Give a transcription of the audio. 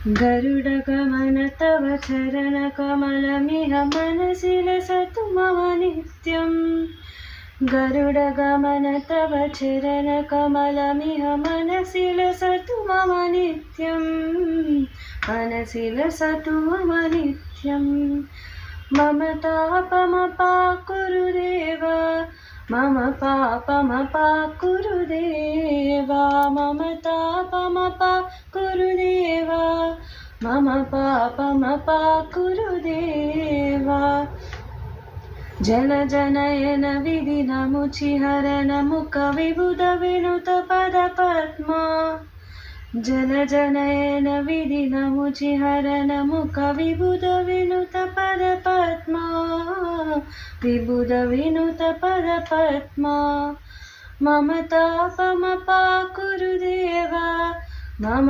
गरुडगमन तव चरणकमलमिह मनसि लसतु मम नित्यं। गरुडगमन तव चरणकमलमिह मनसि लसतु मम नित्यं। मनसि लसतु मम नित्यं। मम तापमपाकुरु देव, मम पापमपाकुरु देव, मम तापमपाकुरु देव, मम पापमपाकुरु देव। जलजनयन विधिनमुचिहरण मुख विबुध विनुत पदपद्मा। जलजनयन विधिनमुचिहरण मुख विबुध विनुत पदपद्मा। विबुध विनुत पदपद्मा। मम तापमपाकुरु देव, मम